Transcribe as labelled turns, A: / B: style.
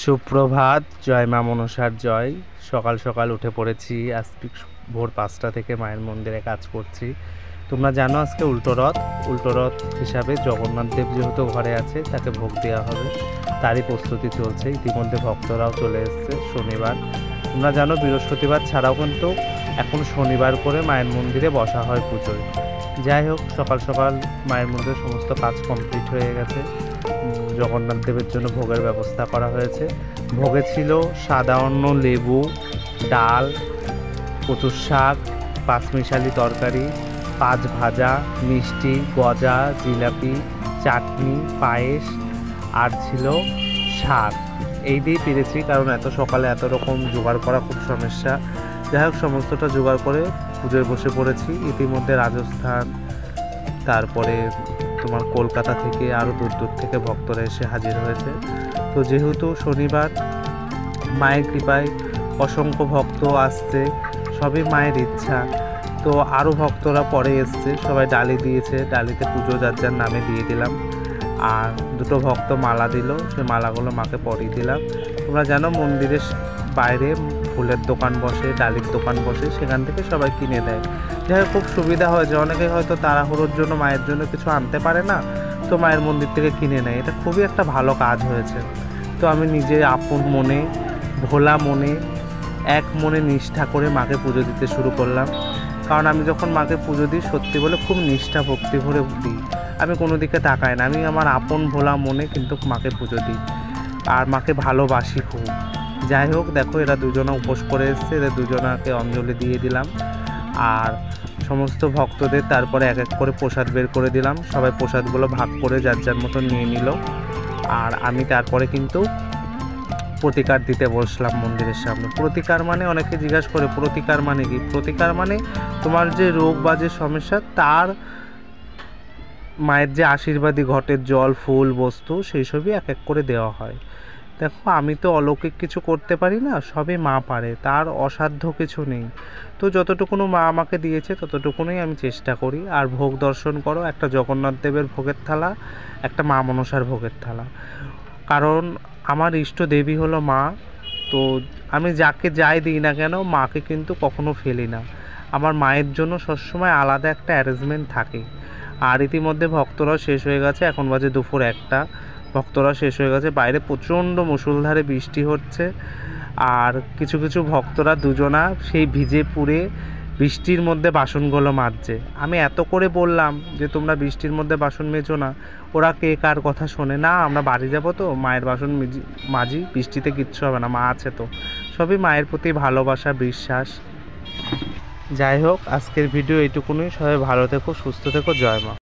A: সুপ্রভাত, জয় মা মনসার জয়। সকাল সকাল উঠে পড়েছি। আজ ভোর 5টা থেকে মায়ের মন্দিরে কাজ করছি। তোমরা জানো আজকে উল্টো রথ হিসাবে জগন্নাথ দেব যেহেতু ঘরে আছে, তাকে ভোগ দেওয়া হবে, তারই প্রস্তুতি চলছে। ইতিমধ্যে ভক্তরাও চলে এসছে। শনিবার তোমরা জানো বৃহস্পতিবার ছাড়াও কিন্তু এখন শনিবার করে মায়ের মন্দিরে বসা হয় পুজোয়। যাই হোক, সকাল সকাল মায়ের মন্দিরে সমস্ত কাজ কমপ্লিট হয়ে গেছে। জগন্নাথ দেবের জন্য ভোগের ব্যবস্থা করা হয়েছে। ভোগে ছিল সাদা অন্ন, লেবু, ডাল, কচুর শাক, পাঁচমিশালি তরকারি, পাঁচ ভাজা, মিষ্টি, গজা, জিলাপি, চাটনি, পায়েস, আর ছিল শাক। এই দিয়েই পেরেছি, কারণ এত সকালে এত রকম জোগাড় করা খুব সমস্যা। যাই হোক, সমস্তটা জোগাড় করে পুজোয় বসে পড়েছি। ইতিমধ্যে রাজস্থান, তারপরে তোমার কলকাতা থেকে আরও দূর দূর থেকে ভক্তরা এসে হাজির হয়েছে। তো যেহেতু শনিবার, মায়ের কৃপায় অসংখ্য ভক্ত আসছে, সবই মায়ের ইচ্ছা। তো আরও ভক্তরা পরে এসছে, সবাই ডালি দিয়েছে, ডালিতে পুজো যার যার নামে দিয়ে দিলাম। আর দুটো ভক্ত মালা দিল, সেই মালাগুলো মাকে পরিয়ে দিলাম। তোমরা জানো মন্দিরের বাইরে ফুলের দোকান বসে, ডালির দোকান বসে, সেখান থেকে সবাই কিনে দেয়। যাই হোক, খুব সুবিধা হয়েছে। অনেকে হয়তো তাড়াহুড়োর জন্য মায়ের জন্য কিছু আনতে পারে না, তো মায়ের মন্দির থেকে কিনে নেয়। এটা খুবই একটা ভালো কাজ হয়েছে। তো আমি নিজে আপন মনে, ভোলা মনে, এক মনে নিষ্ঠা করে মাকে পুজো দিতে শুরু করলাম। কারণ আমি যখন মাকে পুজো দিই, সত্যি বলে খুব নিষ্ঠা ভক্তি ভরে দিই। আমি কোনো দিকে তাকাই না, আমি আমার আপন ভোলা মনে কিন্তু মাকে পুজো দিই, আর মাকে ভালোবাসি খুব। যাই হোক, দেখো এরা দুজনা উপোস করে এসছে, এদের দুজনাকে অঞ্জলি দিয়ে দিলাম। আর সমস্ত ভক্তদের তারপরে এক এক করে প্রসাদ বের করে দিলাম। সবাই প্রসাদগুলো ভাগ করে যার যার মতো নিয়ে নিল। আর আমি তারপরে কিন্তু প্রতিকার দিতে বসলাম মন্দিরের সামনে। প্রতিকার মানে, অনেকে জিজ্ঞাসা করে প্রতিকার মানে কি? প্রতিকার মানে তোমার যে রোগ বা যে সমস্যা, তার মায়ের যে আশীর্বাদী ঘটের জল, ফুল, বস্তু, সেই সবই এক এক করে দেওয়া হয়। দেখো, আমি তো অলৌকিক কিছু করতে পারি না, সবই মা পারে, তার অসাধ্য কিছু নেই। তো যতটুকুনো মা আমাকে দিয়েছে ততটুকুনই আমি চেষ্টা করি। আর ভোগ দর্শন করো, একটা জগন্নাথ দেবের ভোগের থালা, একটা মা মনসার ভোগের থালা। কারণ আমার ইষ্ট দেবী হলো মা। তো আমি যাকে যাই দিই না কেন, মাকে কিন্তু কখনো ফেলি না। আমার মায়ের জন্য সবসময় আলাদা একটা অ্যারেঞ্জমেন্ট থাকে। আর ইতিমধ্যে ভক্তরাও শেষ হয়ে গেছে, এখন বাজে দুপুর 1টা। ভক্তরা শেষ হয়ে গেছে, বাইরে প্রচণ্ড মুষলধারে বৃষ্টি হচ্ছে। আর কিছু কিছু ভক্তরা দুজনা সেই ভিজে পুড়ে বৃষ্টির মধ্যে বাসনগুলো মাজছে। আমি এত করে বললাম যে তোমরা বৃষ্টির মধ্যে বাসন মেজো না, ওরা কে কার কথা শোনে না। আমরা বাড়ি যাব তো, মায়ের বাসন মাজি, বৃষ্টিতে কিচ্ছু হবে না, মা আছে তো। সবই মায়ের প্রতি ভালোবাসা, বিশ্বাস। যাই হোক, আজকের ভিডিও এইটুকুনই। সবাই ভালো থেকো, সুস্থ থেকো। জয় মা।